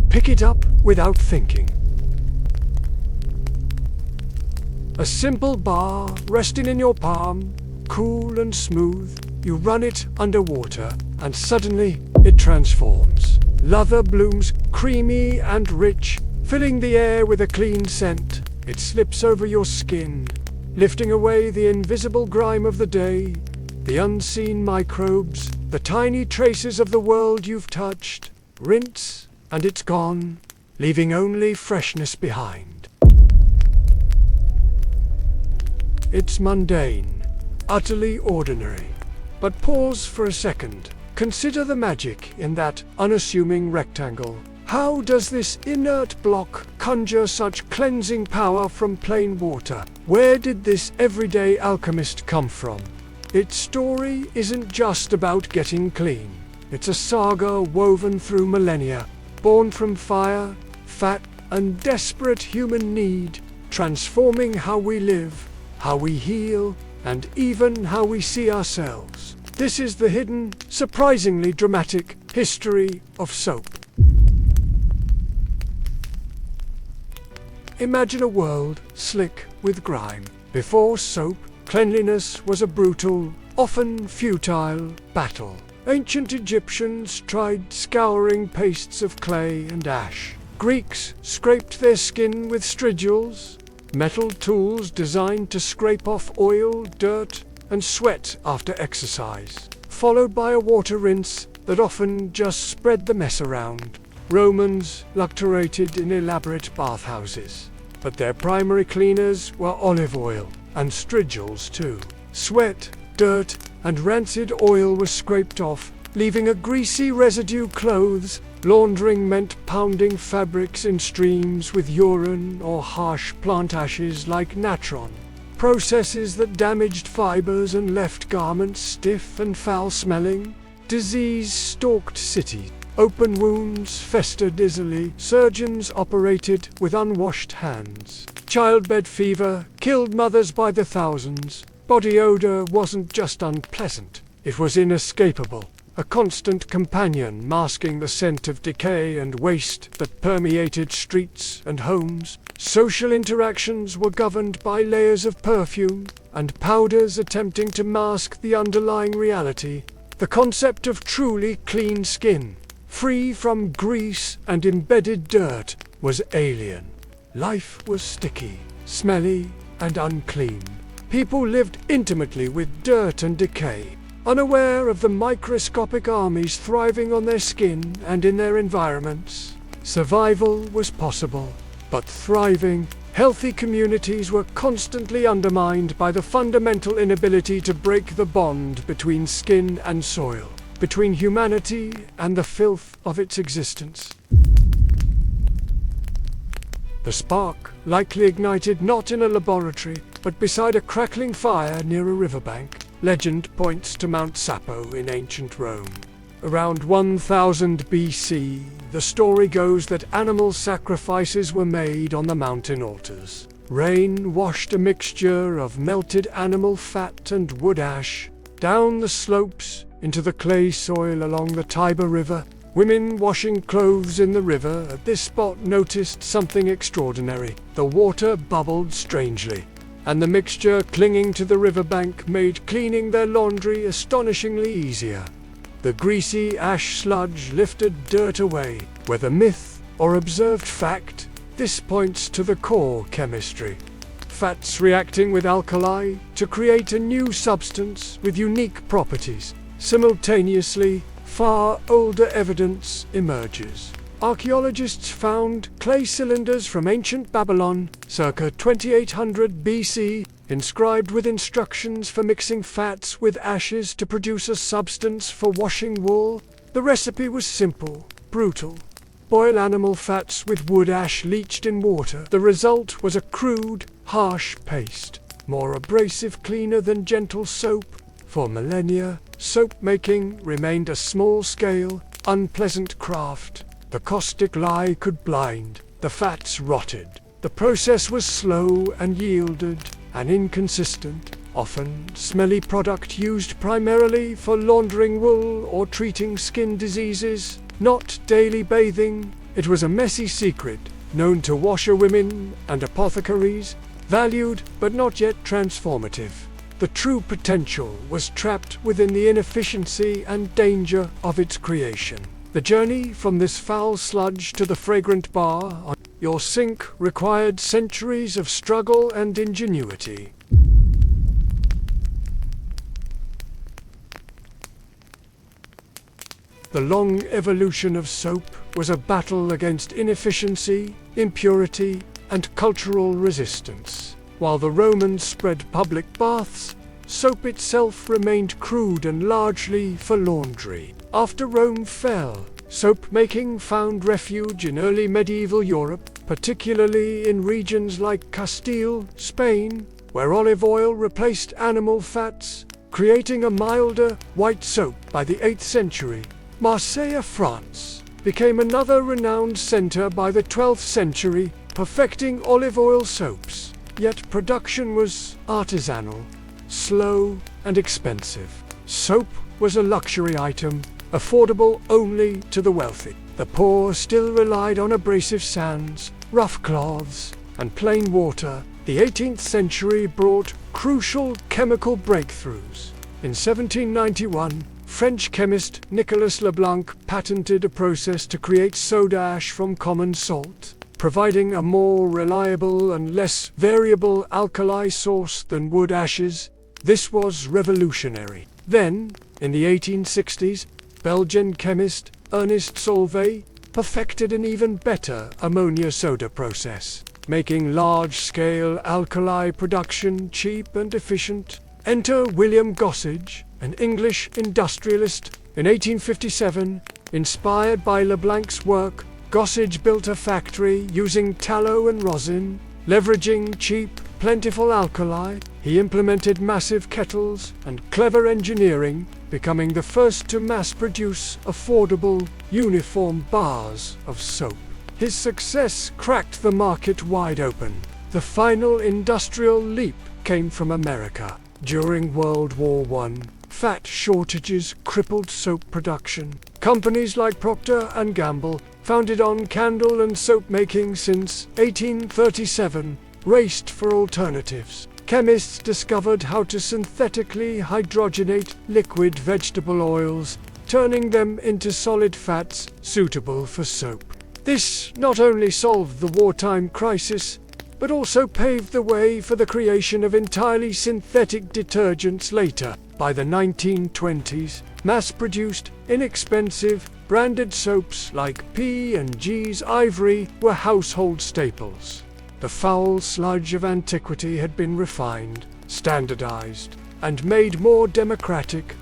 Pick it up without thinking. A simple bar resting in your palm, cool and smooth. You run it underwater, and suddenly it transforms. Lather blooms creamy and rich, filling the air with a clean scent. It slips over your skin, lifting away the invisible grime of the day, the unseen microbes, the tiny traces of the world you've touched. Rinse, and it's gone, leaving only freshness behind. It's mundane, utterly ordinary. But pause for a second. Consider the magic in that unassuming rectangle. How does this inert block conjure such cleansing power from plain water? Where did this everyday alchemist come from? Its story isn't just about getting clean. It's a saga woven through millennia, born from fire, fat, and desperate human need, transforming how we live, how we heal, and even how we see ourselves. This is the hidden, surprisingly dramatic history of soap. Imagine a world slick with grime. Before soap, cleanliness was a brutal, often futile battle. Ancient Egyptians tried scouring pastes of clay and ash. Greeks scraped their skin with strigils, metal tools designed to scrape off oil, dirt, and sweat after exercise, followed by a water rinse that often just spread the mess around. Romans luxuriated in elaborate bathhouses, but their primary cleaners were olive oil, and strigils too. Sweat, dirt, and rancid oil were scraped off, leaving a greasy residue. Clothes. Laundering meant pounding fabrics in streams with urine or harsh plant ashes like natron. Processes that damaged fibers and left garments stiff and foul-smelling. Disease stalked cities. Open wounds festered easily. Surgeons operated with unwashed hands. Childbed fever killed mothers by the thousands. Body odor wasn't just unpleasant, it was inescapable. A constant companion masking the scent of decay and waste that permeated streets and homes. Social interactions were governed by layers of perfume and powders attempting to mask the underlying reality. The concept of truly clean skin, free from grease and embedded dirt, was alien. Life was sticky, smelly, and unclean. People lived intimately with dirt and decay, unaware of the microscopic armies thriving on their skin and in their environments. Survival was possible, but thriving, healthy communities were constantly undermined by the fundamental inability to break the bond between skin and soil, between humanity and the filth of its existence. The spark likely ignited not in a laboratory, but beside a crackling fire near a riverbank. Legend points to Mount Sapo in ancient Rome. Around 1000 BC, the story goes that animal sacrifices were made on the mountain altars. Rain washed a mixture of melted animal fat and wood ash down the slopes into the clay soil along the Tiber River. Women washing clothes in the river at this spot noticed something extraordinary. The water bubbled strangely, and the mixture clinging to the riverbank made cleaning their laundry astonishingly easier. The greasy ash sludge lifted dirt away. Whether myth or observed fact, this points to the core chemistry. Fats reacting with alkali to create a new substance with unique properties. Simultaneously, far older evidence emerges. Archaeologists found clay cylinders from ancient Babylon, circa 2800 BC, inscribed with instructions for mixing fats with ashes to produce a substance for washing wool. The recipe was simple, brutal. Boil animal fats with wood ash leached in water. The result was a crude, harsh paste, more abrasive cleaner than gentle soap. For millennia, soap making remained a small-scale, unpleasant craft. The caustic lye could blind. The fats rotted. The process was slow and yielded an inconsistent, often smelly product used primarily for laundering wool or treating skin diseases, not daily bathing. It was a messy secret, known to washerwomen and apothecaries, valued but not yet transformative. The true potential was trapped within the inefficiency and danger of its creation. The journey from this foul sludge to the fragrant bar on your sink required centuries of struggle and ingenuity. The long evolution of soap was a battle against inefficiency, impurity, and cultural resistance. While the Romans spread public baths, soap itself remained crude and largely for laundry. After Rome fell, soap making found refuge in early medieval Europe, particularly in regions like Castile, Spain, where olive oil replaced animal fats, creating a milder, white soap. By the 8th century, Marseille, France, became another renowned center. By the 12th century, perfecting olive oil soaps. Yet production was artisanal, slow, and expensive. Soap was a luxury item, affordable only to the wealthy. The poor still relied on abrasive sands, rough cloths, and plain water. The 18th century brought crucial chemical breakthroughs. In 1791, French chemist Nicolas Leblanc patented a process to create soda ash from common salt, providing a more reliable and less variable alkali source than wood ashes. This was revolutionary. Then, in the 1860s, Belgian chemist Ernest Solvay perfected an even better ammonia soda process, making large-scale alkali production cheap and efficient. Enter William Gossage, an English industrialist. In 1857, inspired by Leblanc's work, Gossage built a factory using tallow and rosin. Leveraging cheap, plentiful alkali, he implemented massive kettles and clever engineering, becoming the first to mass-produce affordable, uniform bars of soap. His success cracked the market wide open. The final industrial leap came from America. During World War I, fat shortages crippled soap production. Companies like Procter Gamble, founded on candle and soap making since 1837, raced for alternatives. Chemists discovered how to synthetically hydrogenate liquid vegetable oils, turning them into solid fats suitable for soap. This not only solved the wartime crisis, but also paved the way for the creation of entirely synthetic detergents later. By the 1920s, mass-produced, inexpensive, branded soaps like P&G's Ivory were household staples. The foul sludge of antiquity had been refined, standardized, and made more democratic.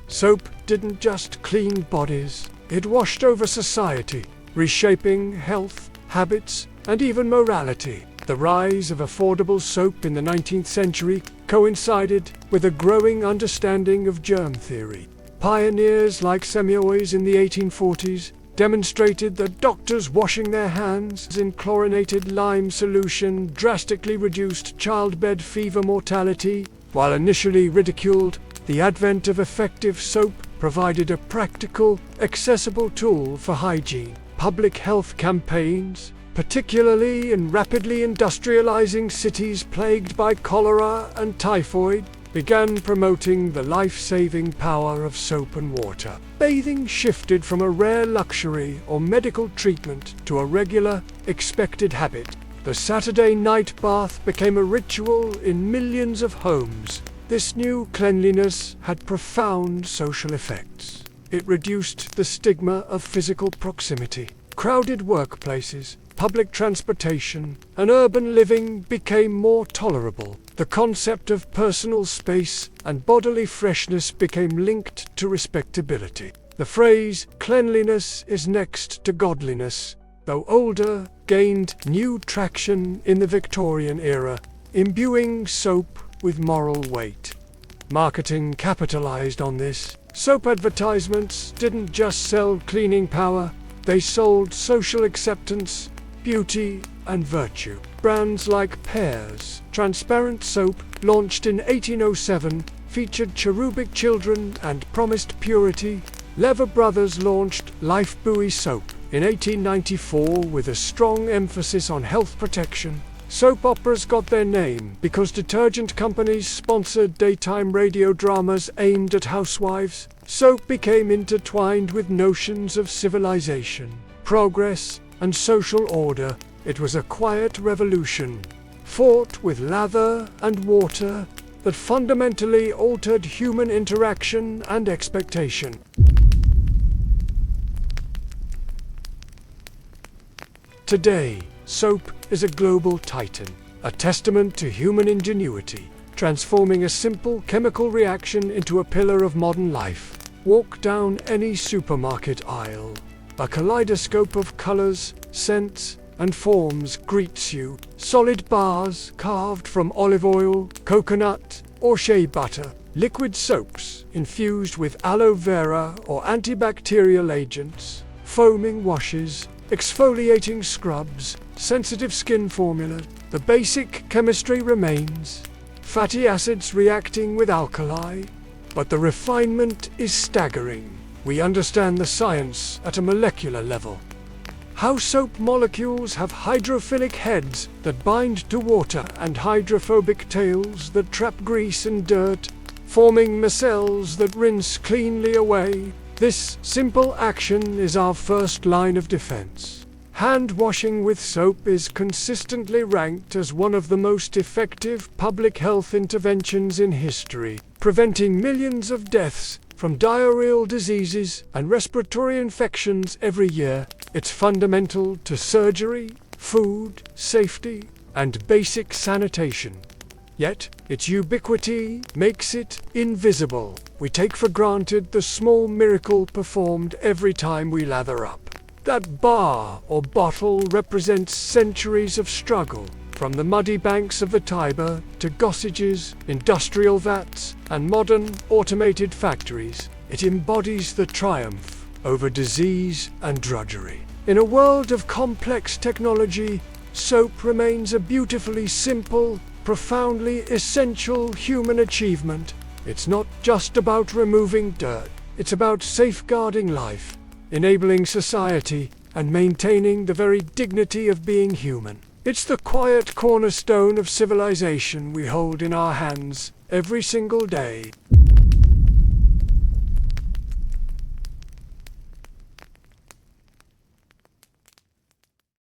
Soap didn't just clean bodies, it washed over society, reshaping health, habits, and even morality. The rise of affordable soap in the 19th century coincided with a growing understanding of germ theory. Pioneers like Semiois in the 1840s demonstrated that doctors washing their hands in chlorinated lime solution drastically reduced childbed fever mortality. While initially ridiculed, the advent of effective soap provided a practical, accessible tool for hygiene. Public health campaigns, particularly in rapidly industrializing cities plagued by cholera and typhoid, began promoting the life-saving power of soap and water. Bathing shifted from a rare luxury or medical treatment to a regular, expected habit. The Saturday night bath became a ritual in millions of homes. This new cleanliness had profound social effects. It reduced the stigma of physical proximity. Crowded workplaces, public transportation, and urban living became more tolerable. The concept of personal space and bodily freshness became linked to respectability. The phrase, "cleanliness is next to godliness," though older, gained new traction in the Victorian era, imbuing soap with moral weight. Marketing capitalized on this. Soap advertisements didn't just sell cleaning power, they sold social acceptance, beauty, and virtue. Brands like Pear's transparent soap, launched in 1807, featured cherubic children and promised purity, Lever Brothers launched Lifebuoy Soap in 1894 with a strong emphasis on health protection. Soap operas got their name because detergent companies sponsored daytime radio dramas aimed at housewives. Soap became intertwined with notions of civilization, progress, and social order. It was a quiet revolution, fought with lather and water, that fundamentally altered human interaction and expectation. Today, soap is a global titan, a testament to human ingenuity, transforming a simple chemical reaction into a pillar of modern life. Walk down any supermarket aisle. A kaleidoscope of colors, scents, and forms greets you. Solid bars carved from olive oil, coconut, or shea butter. Liquid soaps infused with aloe vera or antibacterial agents. Foaming washes, exfoliating scrubs, sensitive skin formula. The basic chemistry remains. Fatty acids reacting with alkali. But the refinement is staggering. We understand the science at a molecular level. How soap molecules have hydrophilic heads that bind to water and hydrophobic tails that trap grease and dirt, forming micelles that rinse cleanly away. This simple action is our first line of defense. Hand washing with soap is consistently ranked as one of the most effective public health interventions in history, preventing millions of deaths from diarrheal diseases and respiratory infections every year. It's fundamental to surgery, food, safety, and basic sanitation. Yet, its ubiquity makes it invisible. We take for granted the small miracle performed every time we lather up. That bar or bottle represents centuries of struggle, from the muddy banks of the Tiber to Gossage's industrial vats and modern automated factories. It embodies the triumph over disease and drudgery. In a world of complex technology, soap remains a beautifully simple, profoundly essential human achievement. It's not just about removing dirt, it's about safeguarding life, enabling society, and maintaining the very dignity of being human. It's the quiet cornerstone of civilization we hold in our hands every single day.